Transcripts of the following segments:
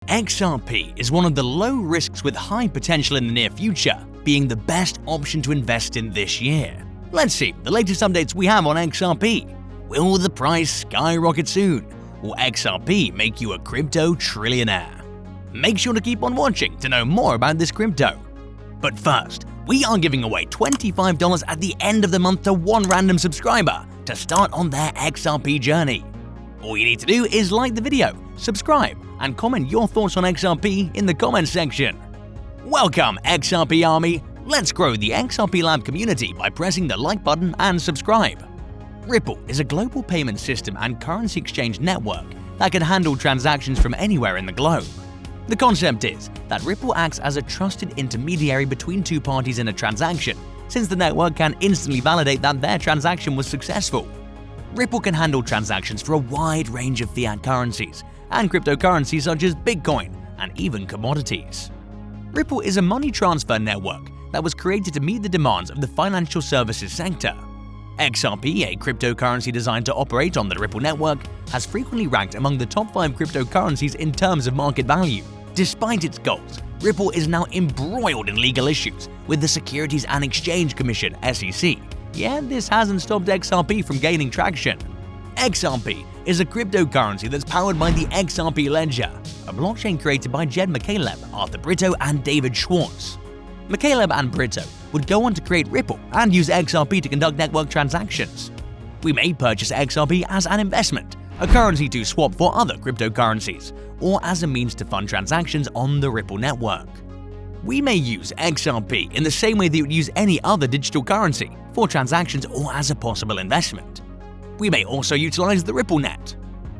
XRP is one of the low risks with high potential in the near future, being the best option to invest in this year. Let's see the latest updates we have on XRP. Will the price skyrocket soon? Will XRP make you a crypto trillionaire? Make sure to keep on watching to know more about this crypto. But first, we are giving away $25 at the end of the month to one random subscriber to start on their XRP journey. All you need to do is like the video, subscribe, and comment your thoughts on XRP in the comments section. Welcome XRP Army! Let's grow the XRP Lab community by pressing the like button and subscribe. Ripple is a global payment system and currency exchange network that can handle transactions from anywhere in the globe. The concept is that Ripple acts as a trusted intermediary between two parties in a transaction, since the network can instantly validate that their transaction was successful. Ripple can handle transactions for a wide range of fiat currencies and cryptocurrencies such as Bitcoin and even commodities. Ripple is a money transfer network that was created to meet the demands of the financial services sector. XRP, a cryptocurrency designed to operate on the Ripple network, has frequently ranked among the top 5 cryptocurrencies in terms of market value. Despite its goals, Ripple is now embroiled in legal issues with the Securities and Exchange Commission (SEC). Yet this hasn't stopped XRP from gaining traction. XRP is a cryptocurrency that's powered by the XRP Ledger, a blockchain created by Jed McCaleb, Arthur Brito, and David Schwartz. McCaleb and Brito would go on to create Ripple and use XRP to conduct network transactions. We may purchase XRP as an investment, a currency to swap for other cryptocurrencies, or as a means to fund transactions on the Ripple network. We may use XRP in the same way that you would use any other digital currency, for transactions or as a possible investment. We may also utilize the Ripple Net.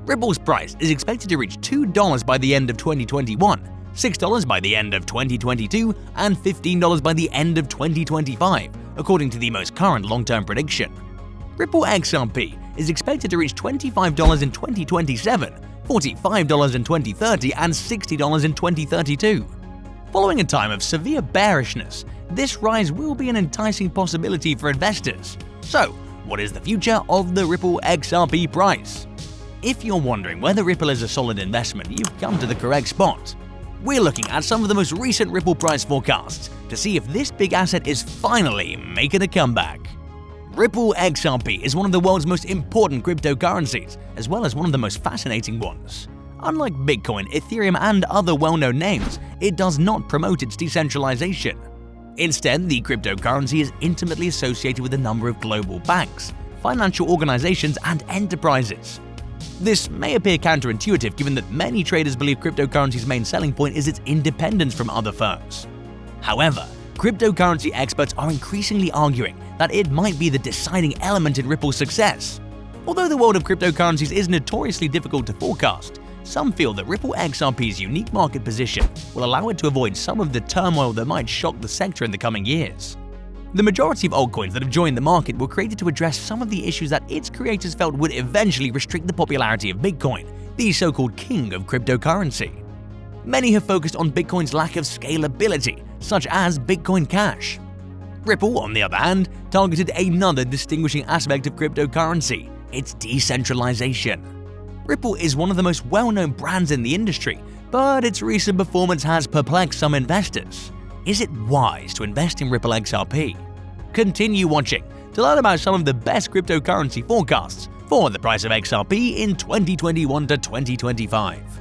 Ripple's price is expected to reach $2 by the end of 2021, $6 by the end of 2022, and $15 by the end of 2025, according to the most current long-term prediction. Ripple XRP is expected to reach $25 in 2027, $45 in 2030, and $60 in 2032. Following a time of severe bearishness, this rise will be an enticing possibility for investors. So, what is the future of the Ripple XRP price? If you're wondering whether Ripple is a solid investment, you've come to the correct spot. We're looking at some of the most recent Ripple price forecasts to see if this big asset is finally making a comeback. Ripple XRP is one of the world's most important cryptocurrencies, as well as one of the most fascinating ones. Unlike Bitcoin, Ethereum, and other well-known names, it does not promote its decentralization. Instead, the cryptocurrency is intimately associated with a number of global banks, financial organizations, and enterprises. This may appear counterintuitive given that many traders believe cryptocurrency's main selling point is its independence from other firms. However, cryptocurrency experts are increasingly arguing that it might be the deciding element in Ripple's success. Although the world of cryptocurrencies is notoriously difficult to forecast, some feel that Ripple XRP's unique market position will allow it to avoid some of the turmoil that might shock the sector in the coming years. The majority of altcoins that have joined the market were created to address some of the issues that its creators felt would eventually restrict the popularity of Bitcoin, the so-called king of cryptocurrency. Many have focused on Bitcoin's lack of scalability, such as Bitcoin Cash. Ripple, on the other hand, targeted another distinguishing aspect of cryptocurrency, its decentralization. Ripple is one of the most well-known brands in the industry, but its recent performance has perplexed some investors. Is it wise to invest in Ripple XRP? Continue watching to learn about some of the best cryptocurrency forecasts for the price of XRP in 2021 to 2025.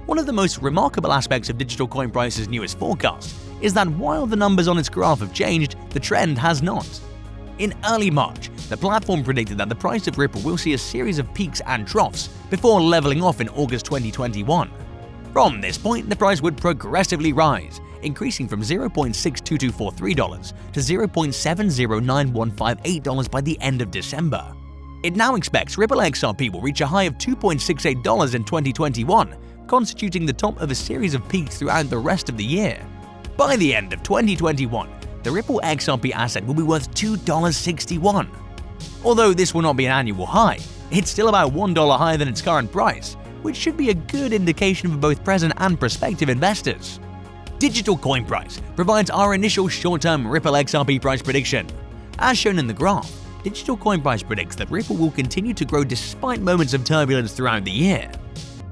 One of the most remarkable aspects of Digital Coin Price's newest forecast is that while the numbers on its graph have changed, the trend has not. In early March, the platform predicted that the price of Ripple will see a series of peaks and troughs before leveling off in August 2021. From this point, the price would progressively rise, increasing from $0.62243 to $0.709158 by the end of December. It now expects Ripple XRP will reach a high of $2.68 in 2021, constituting the top of a series of peaks throughout the rest of the year. By the end of 2021, the Ripple XRP asset will be worth $2.61. Although this will not be an annual high, it's still about $1 higher than its current price, which should be a good indication for both present and prospective investors. Digital Coin Price provides our initial short-term Ripple XRP price prediction. As shown in the graph, Digital Coin Price predicts that Ripple will continue to grow despite moments of turbulence throughout the year.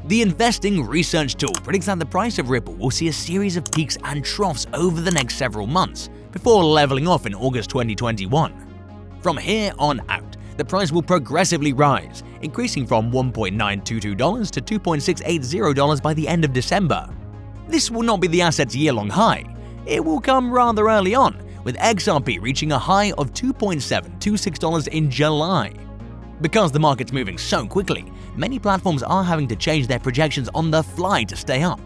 The investing research tool predicts that the price of Ripple will see a series of peaks and troughs over the next several months, before leveling off in August 2021. From here on out, the price will progressively rise, increasing from $1.922 to $2.680 by the end of December. This will not be the asset's year-long high. It will come rather early on, with XRP reaching a high of $2.726 in July. Because the market's moving so quickly, many platforms are having to change their projections on the fly to stay up.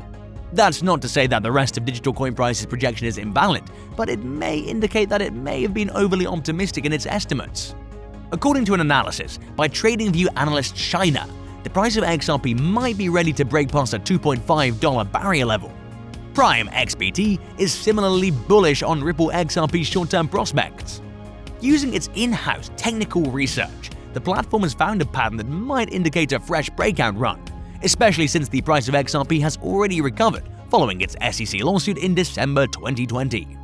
That's not to say that the rest of digital coin price's projection is invalid, but it may indicate that it may have been overly optimistic in its estimates. According to an analysis by TradingView analyst China, the price of XRP might be ready to break past a $2.5 barrier level. Prime XBT is similarly bullish on Ripple XRP's short-term prospects. Using its in-house technical research, the platform has found a pattern that might indicate a fresh breakout run, especially since the price of XRP has already recovered following its SEC lawsuit in December 2020.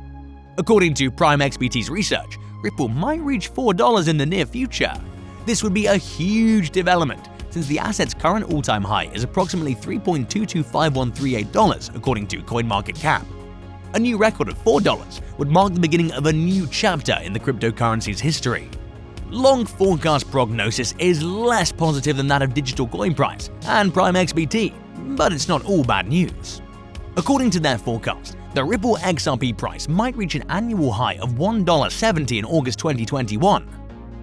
According to Prime XBT's research, Ripple might reach $4 in the near future. This would be a huge development, since the asset's current all-time high is approximately $3.225138 according to CoinMarketCap. A new record of $4 would mark the beginning of a new chapter in the cryptocurrency's history. Long forecast prognosis is less positive than that of digital coin price and Prime XBT, but it's not all bad news. According to their forecast, the Ripple XRP price might reach an annual high of $1.70 in August 2021.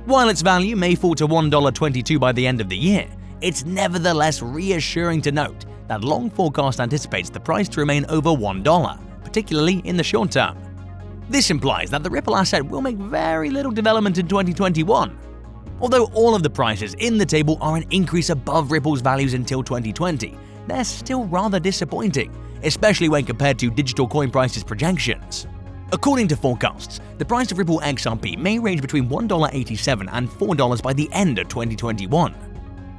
While its value may fall to $1.22 by the end of the year, it's nevertheless reassuring to note that long forecast anticipates the price to remain over $1, particularly in the short term. This implies that the Ripple asset will make very little development in 2021. Although all of the prices in the table are an increase above Ripple's values until 2020, they're still rather disappointing, especially when compared to digital coin price's projections. According to forecasts, the price of Ripple XRP may range between $1.87 and $4 by the end of 2021.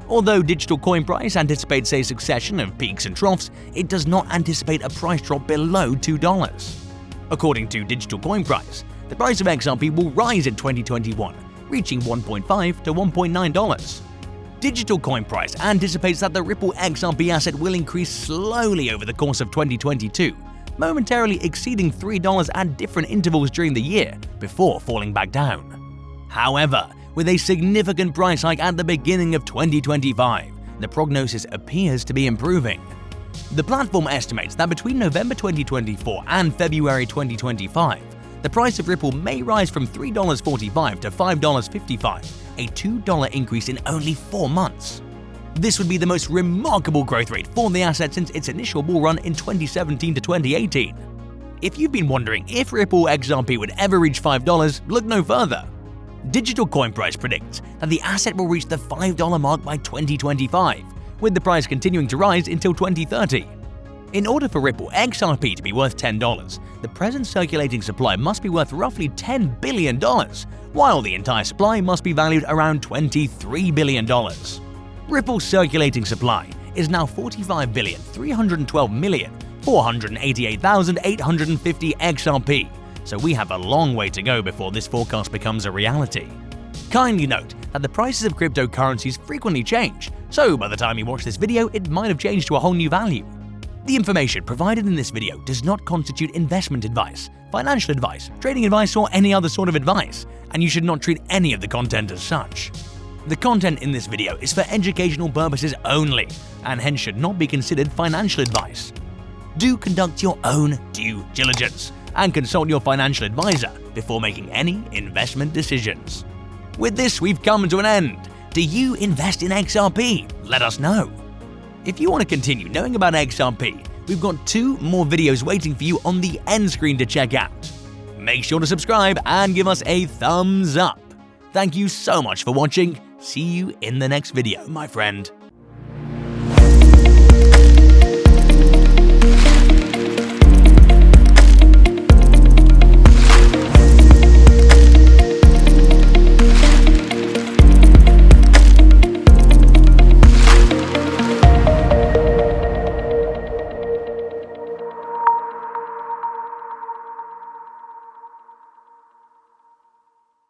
Although digital coin price anticipates a succession of peaks and troughs, it does not anticipate a price drop below $2. According to digital coin price, the price of XRP will rise in 2021, reaching $1.5 to $1.9. Digital coin price anticipates that the Ripple XRP asset will increase slowly over the course of 2022, momentarily exceeding $3 at different intervals during the year before falling back down. However, with a significant price hike at the beginning of 2025, the prognosis appears to be improving. The platform estimates that between November 2024 and February 2025, the price of Ripple may rise from $3.45 to $5.55, a $2 increase in only 4 months. This would be the most remarkable growth rate for the asset since its initial bull run in 2017 to 2018. If you've been wondering if Ripple XRP would ever reach $5, look no further. Digital coin price predicts that the asset will reach the $5 mark by 2025, with the price continuing to rise until 2030. In order for Ripple XRP to be worth $10, the present circulating supply must be worth roughly $10 billion, while the entire supply must be valued around $23 billion. Ripple's circulating supply is now 45,312,488,850 XRP, so we have a long way to go before this forecast becomes a reality. Kindly note that the prices of cryptocurrencies frequently change, so by the time you watch this video, it might have changed to a whole new value. The information provided in this video does not constitute investment advice, financial advice, trading advice, or any other sort of advice, and you should not treat any of the content as such. The content in this video is for educational purposes only, and hence should not be considered financial advice. Do conduct your own due diligence and consult your financial advisor before making any investment decisions. With this, we've come to an end. Do you invest in XRP? Let us know. If you want to continue knowing about XRP, we've got 2 more videos waiting for you on the end screen to check out. Make sure to subscribe and give us a thumbs up. Thank you so much for watching. See you in the next video, my friend.